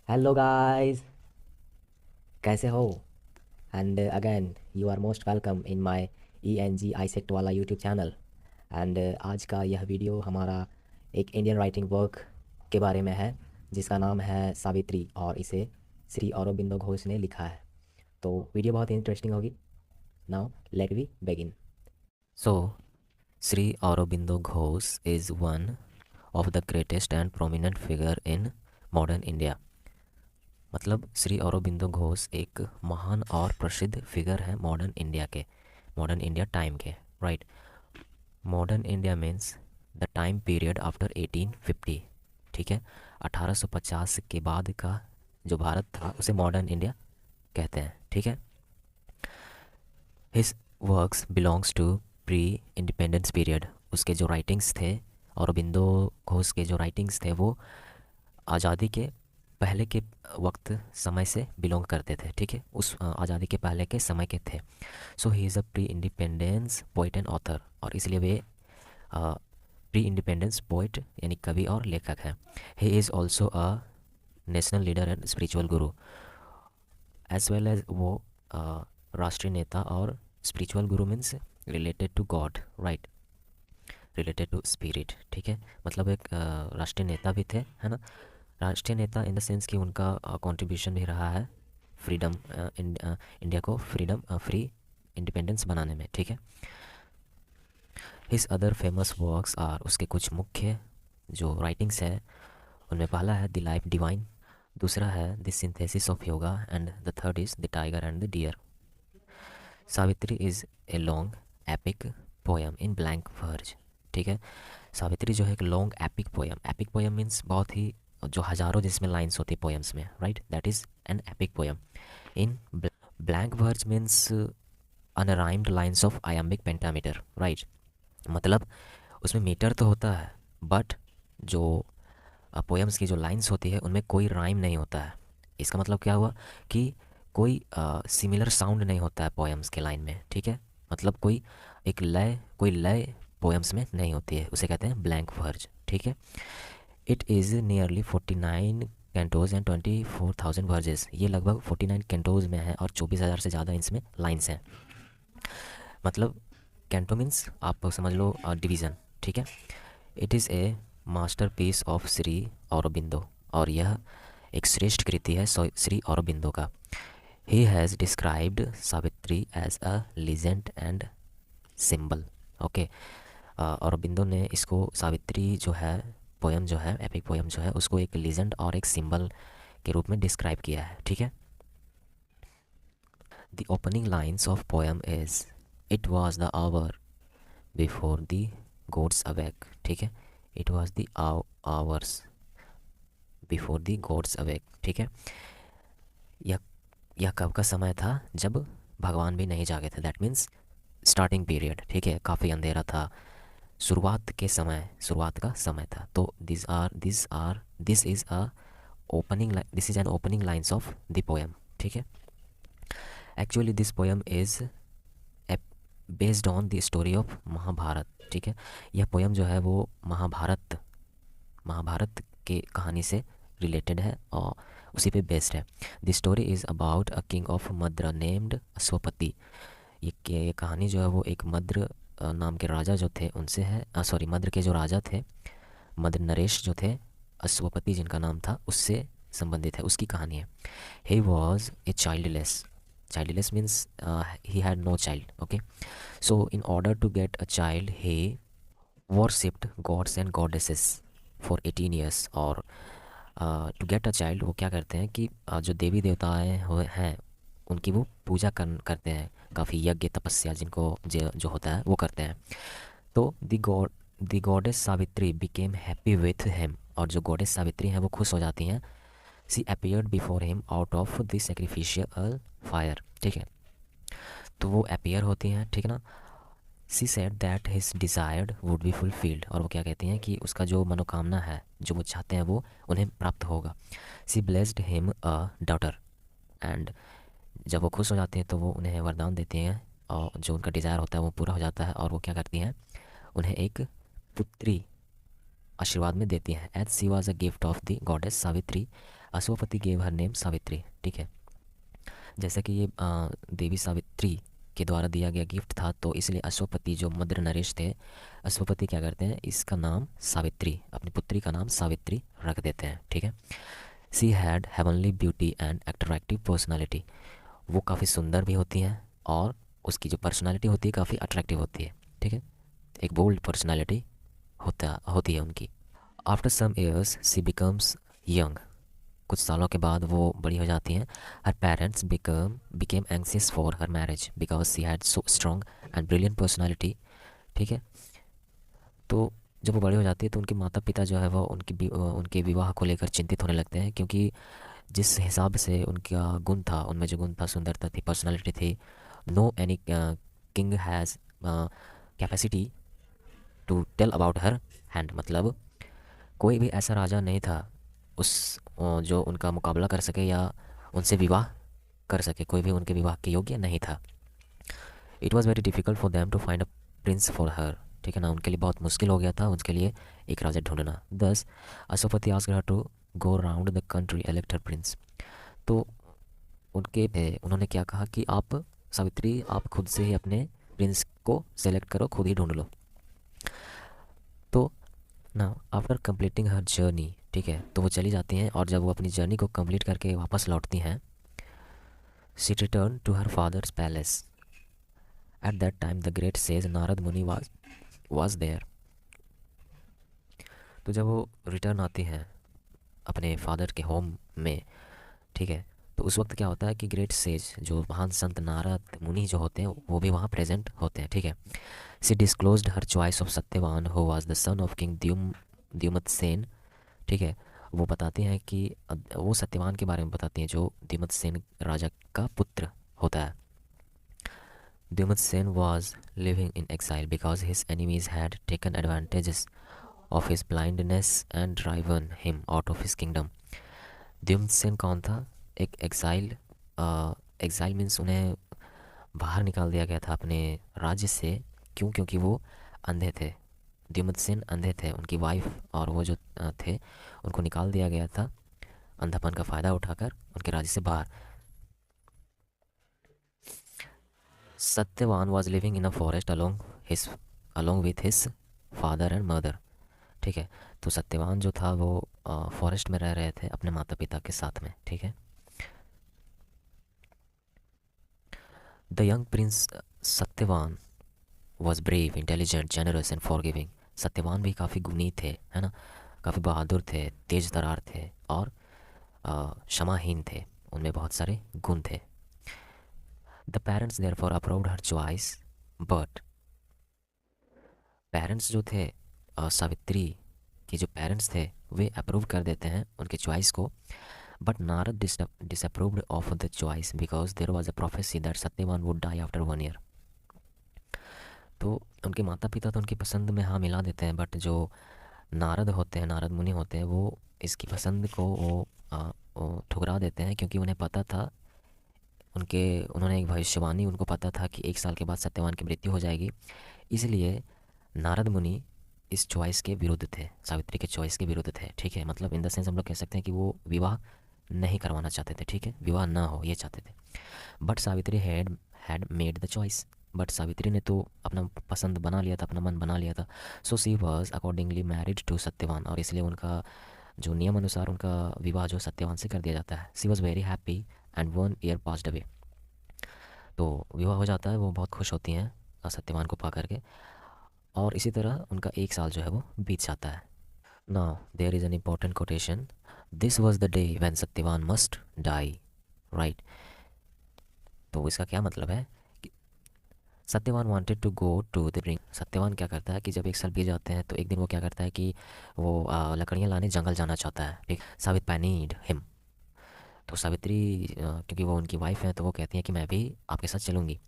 Hello guys, कैसे हो? And again you are most welcome in my ENG AISECT वाला YouTube channel. And आज का यह वीडियो हमारा एक इंडियन राइटिंग वर्क के बारे में है जिसका नाम है सावित्री, और इसे श्री अरबिंदो घोष ने लिखा है। तो वीडियो बहुत इंटरेस्टिंग होगी। Now let we begin. So Sri Aurobindo Ghosh is one of the greatest and prominent figure in modern India। मतलब श्री अरबिंदो घोष एक महान और प्रसिद्ध फिगर है मॉडर्न इंडिया के, मॉडर्न इंडिया टाइम के, right. Modern India means the time period after 1850, ठीक है। 1850 के बाद का जो भारत था उसे मॉडर्न इंडिया कहते हैं, ठीक है। His works belongs to pre independence period. उसके जो राइटिंग्स थे, अरबिंदो घोष के जो राइटिंग्स थे वो आज़ादी के पहले के वक्त समय से बिलोंग करते थे, ठीक है। उस आज़ादी के पहले के समय के थे। So he is a pre independence poet and author, और इसलिए वे प्री इंडिपेंडेंस पोइट यानी कवि और लेखक हैं। He is also a national leader and spiritual guru, as well as वो राष्ट्रीय नेता और spiritual guru means related to God, right, related to spirit, ठीक है। मतलब एक राष्ट्रीय नेता भी थे, है ना। राष्ट्रीय नेता इन द सेंस कि उनका कंट्रीब्यूशन भी रहा है फ्रीडम, इंडिया को फ्रीडम, फ्री इंडिपेंडेंस बनाने में, ठीक है। His other famous works are, उसके कुछ मुख्य जो राइटिंग्स हैं उनमें पहला है द लाइफ डिवाइन, दूसरा है the synthesis of yoga, and the third is the tiger and the deer. Savitri is a long epic poem in blank verse, ठीक है। सावित्री जो है एक लॉन्ग एपिक पोएम मीन्स बहुत ही जो हजारों जिसमें लाइंस होती है पोएम्स में, right, that is an epic poem in blank verge means unrhymed lines of iambic pentameter, right. मतलब उसमें मीटर तो होता है बट जो पोएम्स की जो लाइंस होती है उनमें कोई राइम नहीं होता है। इसका मतलब क्या हुआ कि कोई सिमिलर साउंड नहीं होता है पोएम्स के लाइन में, ठीक है। मतलब कोई लय पोएम्स में नहीं होती है, उसे कहते हैं ब्लैंक वर्ज, ठीक है। It is nearly 49 cantos and 24,000 voyages. ये लगभग 49 कैंटोज में है और 24,000 से ज़्यादा इसमें लाइन्स हैं। मतलब कैंटो मीन्स आप समझ लो डिवीज़न, ठीक है। It is a masterpiece of Shri Aurobindo, और यह एक श्रेष्ठ कृति है श्री अरबिंदो का। He has described Savitri as a legend and symbol, okay. Aurobindo ने इसको सावित्री जो है पोएम जो है एपिक पोएम जो है उसको एक लीजेंड और एक सिंबल के रूप में डिस्क्राइब किया है, ठीक है। The opening lines of poem is it was the hour before the gods awake, ठीक है। It was the hours before the gods awake, ठीक है। यह यह कब का समय था? जब भगवान भी नहीं जागे थे, दैट मीन्स स्टार्टिंग पीरियड, ठीक है। काफ़ी अंधेरा था, शुरुआत का समय था। तो this is an opening lines of the poem, ठीक है। Actually this poem is based on the story of Mahabharata, ठीक है। यह पोएम जो है वो महाभारत के कहानी से रिलेटेड है और उसी पे बेस्ड है। The story is about a king of Madra named Ashwapati. ये कहानी जो है वो एक मद्र नाम के राजा जो थे उनसे है, सॉरी, मद्र के जो राजा थे, मद्र नरेश जो थे, अश्वपति जिनका नाम था उससे संबंधित है, उसकी कहानी है। He was a childless means he had no child, okay. So in order to get a child he worshipped gods and goddesses for 18 years। और टू गेट अ चाइल्ड वो क्या करते हैं कि जो देवी देवताएं हैं उनकी वो पूजा करते हैं, काफ़ी यज्ञ तपस्या जिनको जो होता है वो करते हैं। तो the goddess Savitri became happy with him, और जो गॉडेस सावित्री हैं वो खुश हो जाती हैं। She appeared before him out of the sacrificial fire, ठीक है। तो वो अपीयर होती हैं, ठीक है ना। She said that his desired would be fulfilled, और वो क्या कहती हैं कि उसका जो मनोकामना है, जो वो चाहते हैं वो उन्हें प्राप्त होगा। She blessed him a daughter, and जब वो खुश हो जाते हैं तो वो उन्हें वरदान देती हैं और जो उनका डिज़ायर होता है वो पूरा हो जाता है, और वो क्या करती हैं, उन्हें एक पुत्री आशीर्वाद में देती हैं। As she was a gift of the goddess Savitri Ashwapati gave her name Savitri, ठीक है। जैसा कि ये देवी सावित्री के द्वारा दिया गया गिफ्ट था, तो इसलिए अश्वपति जो मद्र नरेश थे, अश्वपति क्या करते हैं, इसका नाम सावित्री, अपनी पुत्री का नाम सावित्री रख देते हैं, ठीक है। She had heavenly beauty and attractive personality, वो काफ़ी सुंदर भी होती हैं और उसकी जो पर्सनालिटी होती है काफ़ी अट्रैक्टिव होती है, ठीक है। एक बोल्ड पर्सनालिटी होती है उनकी। After some years she becomes young, कुछ सालों के बाद वो बड़ी हो जाती हैं। Her parents became anxious for her marriage because she had so strong and brilliant personality, ठीक है। तो जब वो बड़ी हो जाती है तो उनके माता पिता जो है वो उनके विवाह को लेकर चिंतित होने लगते हैं, क्योंकि जिस हिसाब से उनका गुण था, उनमें जो गुण था, सुंदरता थी, पर्सनालिटी थी, no any king has capacity to tell about her hand, मतलब कोई भी ऐसा राजा नहीं था जो उनका मुकाबला कर सके या उनसे विवाह कर सके, कोई भी उनके विवाह के योग्य नहीं था। It was very difficult for them to find a prince for her, ठीक है ना, उनके लिए बहुत मुश्किल हो गया था उसके लिए एक राजा ढूंढना। Thus Ashwapati asked her to go around the country elect her prince, तो उन्होंने क्या कहा कि आप सावित्री, आप खुद से ही अपने प्रिंस को सेलेक्ट करो, खुद ही ढूंढ लो। तो ना आफ्टर कंप्लीटिंग हर जर्नी, ठीक है, तो वो चली जाती हैं और जब वो अपनी जर्नी को कंप्लीट करके वापस लौटती हैं, she return to her father's palace. At that time the great sage Narad muni was there. तो जब वो रिटर्न आती हैं अपने फादर के होम में, ठीक है, तो उस वक्त क्या होता है कि ग्रेट सेज जो महान संत नारद मुनि जो होते हैं वो भी वहाँ प्रेजेंट होते हैं, ठीक है। She disclosed her choice of Satyavan who was the son of king Dyumatsena, ठीक है। वो बताती हैं कि वो सत्यवान के बारे में बताती हैं जो द्युमत सेन राजा का पुत्र होता है। Dyumatsena was living in exile because his enemies had taken advantages of his blindness and driven him out of his kingdom. Dyumatsena कौन था? एक एग्जाइल मीन्स उन्हें बाहर निकाल दिया गया था अपने राज्य से। क्यों? क्योंकि वो अंधे थे। द्युमत सेन अंधे थे, उनकी वाइफ और वो जो थे उनको निकाल दिया गया था अंधापन का फ़ायदा उठाकर उनके राज्य से बाहर। Satyavan was living in a forest along with his father and mother, ठीक है। तो सत्यवान जो था वो फॉरेस्ट में रह रहे थे अपने माता पिता के साथ में, ठीक है। The young Prince Satyavan was brave, intelligent, generous and forgiving. Satyavan भी काफ़ी गुणी थे, है ना, काफ़ी बहादुर थे, तेज तरार थे और क्षमाहीन थे, उनमें बहुत सारे गुण थे। The parents therefore approved her choice, but parents जो थे सावित्री के जो पेरेंट्स थे वे अप्रूव कर देते हैं उनके चॉइस को, but Narad disapproved of the choice because there was a prophecy that Satyavan would die after 1 year. तो उनके माता पिता तो उनकी पसंद में हाँ मिला देते हैं, बट जो नारद होते हैं, नारद मुनि होते हैं, वो इसकी पसंद को वो ठुकरा देते हैं, क्योंकि उन्हें पता था, उन्होंने एक भविष्यवाणी, उनको पता था कि 1 साल के बाद सत्यवान की मृत्यु हो जाएगी। इसलिए नारद मुनि इस चॉइस के विरुद्ध थे, सावित्री के चॉइस के विरुद्ध थे, ठीक है। मतलब इन द सेंस हम लोग कह सकते हैं कि वो विवाह नहीं करवाना चाहते थे, ठीक है, विवाह ना हो ये चाहते थे। But Savitri had made the choice, but Savitri ने तो अपना पसंद बना लिया था, अपना मन बना लिया था। So she was accordingly married to Satyavan, और इसलिए उनका जो नियम अनुसार उनका विवाह जो सत्यवान से कर दिया जाता है। She was very happy and 1 year passed away. तो विवाह हो जाता है, वो बहुत खुश होती हैं सत्यवान को पा करके, और इसी तरह उनका 1 साल जो है वो बीत जाता है। Now there is an important quotation, this was the day when Satyavan must die, right. तो इसका क्या मतलब है कि Satyavan wanted to go to the ring. Satyavan क्या करता है कि जब 1 साल बीत जाते हैं तो एक दिन वो क्या करता है कि वो लकड़ियाँ लाने जंगल जाना चाहता है, ठीक। सावित पैनीड हिम, तो सावित्री क्योंकि वो उनकी वाइफ है तो वो कहती हैं कि मैं भी आपके साथ चलूँगी।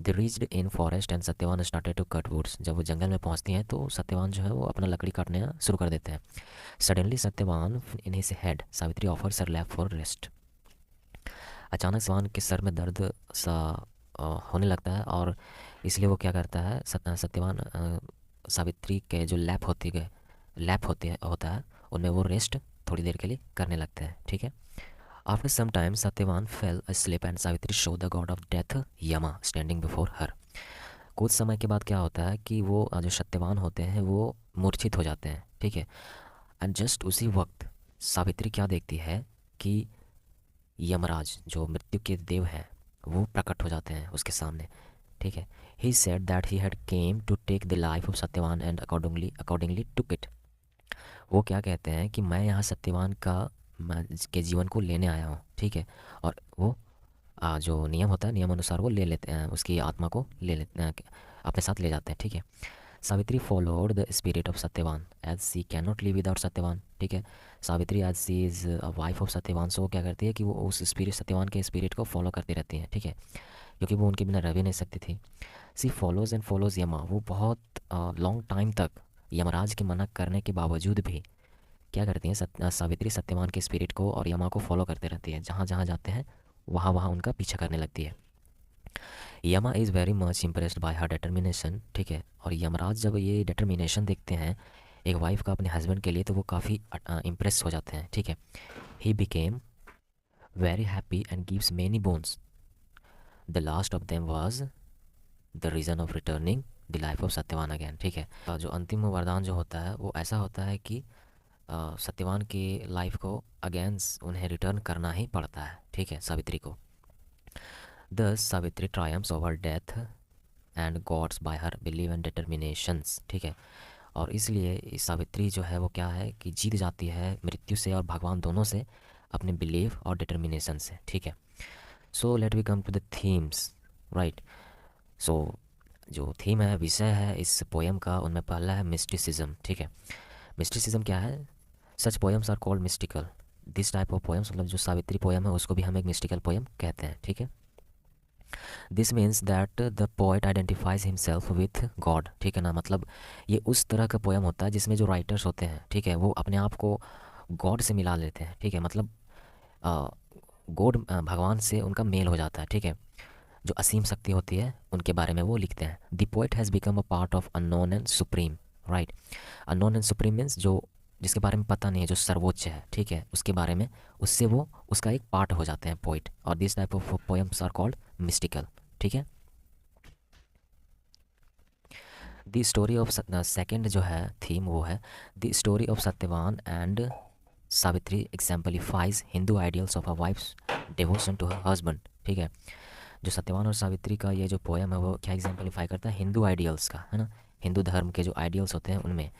They reached in forest and Satyavan started to cut woods. जब वो जंगल में पहुंचती हैं तो सत्यवान जो है वो अपना लकड़ी काटना शुरू कर देते हैं। Suddenly Satyavan in his head Savitri offers her lap for rest. अचानक सत्यवान के सर में दर्द सा होने लगता है, और इसलिए वो क्या करता है, सत्यवान सावित्री के जो लैप होती है होता है उनमें वो रेस्ट थोड़ी देर के लिए करने लगते हैं, ठीक है। After some time Satyavan fell asleep and Savitri saw the god of death Yama standing before her. कुछ समय के बाद क्या होता है कि वो जो सत्यवान होते हैं वो मूर्छित हो जाते हैं, ठीक है। एंड जस्ट उसी वक्त सावित्री क्या देखती है कि यमराज जो मृत्यु के देव हैं वो प्रकट हो जाते हैं उसके सामने, ठीक है। He said that he had came to take the life of Satyavan and accordingly took it. वो क्या कहते हैं कि मैं यहाँ सत्यवान के जीवन को लेने आया हूँ, ठीक है। और वो जो नियम होता है नियम अनुसार वो ले लेते हैं, उसकी आत्मा को ले लेते हैं, अपने साथ ले जाते हैं, ठीक है। Savitri followed the spirit of Satyavan as she can not live without Satyavan, ठीक है। Savitri as she is a wife of Satyavan, so वो क्या करती है कि वो उस स्पिरिट सत्यवान के स्पिरिट को फॉलो करती रहती हैं, ठीक है, क्योंकि वो उनके बिना रह भी नहीं सकती थी। सी फॉलोज एंड फॉलोज यमा, वो बहुत लॉन्ग टाइम तक यमराज के मना करने के बावजूद भी क्या करती हैं, सावित्री सत्यवान के स्पिरिट को और यमा को फॉलो करते रहती है, जहाँ जहाँ जाते हैं वहाँ वहाँ उनका पीछा करने लगती है। यमा is very much impressed by her determination, ठीक है। और यमराज जब ये डिटर्मिनेशन देखते हैं एक वाइफ का अपने हस्बैंड के लिए तो वो काफ़ी इम्प्रेस हो जाते हैं, ठीक है। He became very happy and gives many bones, the last of them was the reason of returning the life of Satyavan again, ठीक है। जो अंतिम वरदान जो होता है वो ऐसा होता है कि सत्यवान की लाइफ को अगेंस्ट उन्हें रिटर्न करना ही पड़ता है, ठीक है, सावित्री को। Thus Savitri triumphs over death and gods by her belief and determinations, ठीक है। और इसलिए इस सावित्री जो है वो क्या है कि जीत जाती है मृत्यु से और भगवान दोनों से, अपने बिलीव और डिटर्मिनेशन से, ठीक है। So let we come to the themes, right. So जो थीम है, विषय है इस पोएम का, उनमें पहला है मिस्टिसिज्म, ठीक है। मिस्टिसिज्म क्या है? Such poems are called mystical. This type of poems, मतलब जो सावित्री पोएम है उसको भी हम एक मिस्टिकल पोएम कहते हैं, ठीक है। This means that the poet identifies himself with God, ठीक है ना। मतलब ये उस तरह का पोएम होता है जिसमें जो राइटर्स होते हैं, ठीक है, वो अपने आप को गॉड से मिला लेते हैं, ठीक है। मतलब गॉड भगवान से उनका मेल हो जाता है, ठीक है। जो असीम शक्ति होती है उनके बारे में वो लिखते हैं। The poet has become a part of unknown and supreme, right. Unknown and supreme means जो जिसके बारे में पता नहीं है, जो सर्वोच्च है, ठीक है, उसके बारे में उससे वो उसका एक पार्ट हो जाते हैं पोइट। और this type of poems are called mystical, ठीक है। द स्टोरी ऑफ सेकेंड जो है थीम वो है the story of Satyavan and Savitri exemplifies Hindu ideals of a wife's devotion to her husband, ठीक है। जो सत्यवान और सावित्री का ये जो पोएम है वो क्या एग्जाम्पलीफाई करता है? हिंदू आइडियल्स का, है ना। हिंदू धर्म के जो आइडियल्स होते हैं उनमें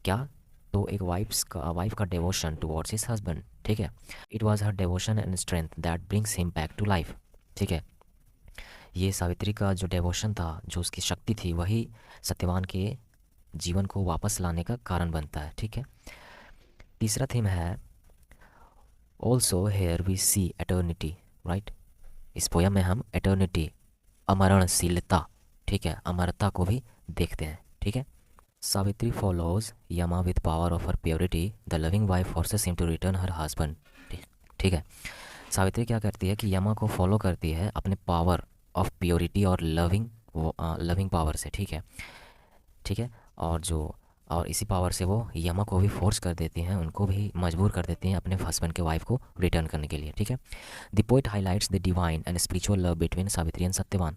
क्या, तो एक वाइफ का डिवोशन टुवर्ड्स हिज हस्बैंड, ठीक है। It was her devotion and strength that brings him back to life, ठीक है। ये सावित्री का जो डिवोशन था, जो उसकी शक्ति थी, वही सत्यवान के जीवन को वापस लाने का कारण बनता है, ठीक है। तीसरा थीम है also here we see eternity, right. इस पोयम में हम एटर्निटी, अमरणशीलता, ठीक है, अमरता को भी देखते हैं, ठीक है। Savitri follows Yama with power of her purity, the loving wife forces him to return her husband, ठीक है। सावित्री क्या करती है कि यमा को फॉलो करती है अपने पावर ऑफ प्योरिटी और लविंग पावर से, ठीक है, ठीक है। और इसी पावर से वो यमा को भी फोर्स कर देती हैं, उनको भी मजबूर कर देती हैं अपने हस्बैंड के वाइफ को रिटर्न करने के लिए, ठीक है। The poet highlights the divine and spiritual love between Savitri and Satyavan.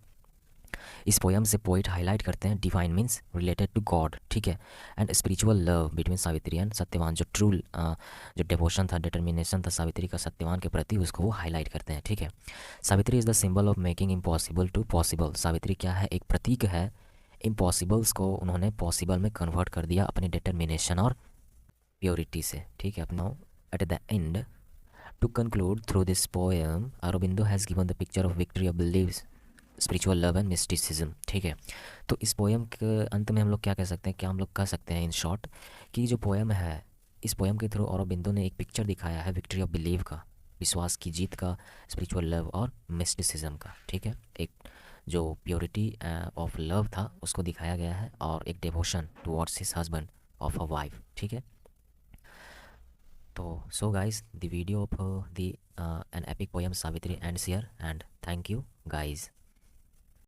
इस पोयम से पोइट हाईलाइट करते हैं divine means related to God, ठीक है, and spiritual love between Savitri and Satyavan, जो जो डिवोशन था, डिटर्मिनेशन था सावित्री का सत्यवान के प्रति, उसको वो हाईलाइट करते हैं, ठीक है। Savitri is the symbol of making impossible to possible. Savitri क्या है? एक प्रतीक है, इम्पॉसिबल्स को उन्होंने पॉसिबल में कन्वर्ट कर दिया अपने डिटर्मिनेशन और प्योरिटी से, ठीक है। अपना at the end to conclude through this poem Aurobindo has given the picture of victory of believes spiritual love and mysticism, ठीक है। तो इस पोएम के अंत में हम लोग क्या कह सकते हैं, क्या हम लोग कह सकते हैं इन शॉर्ट कि जो पोएम है, इस पोएम के थ्रू औरबिंदो ने एक पिक्चर दिखाया है विक्ट्री ऑफ बिलीव का, विश्वास की जीत का, स्पिरिचुअल लव और मिस्टिसिज्म का, ठीक है। एक जो प्योरिटी ऑफ लव था उसको दिखाया गया है, और एक devotion towards his husband of a wife, ठीक है। तो so guys, the video of the an epic poem Savitri ends here, and thank you guys.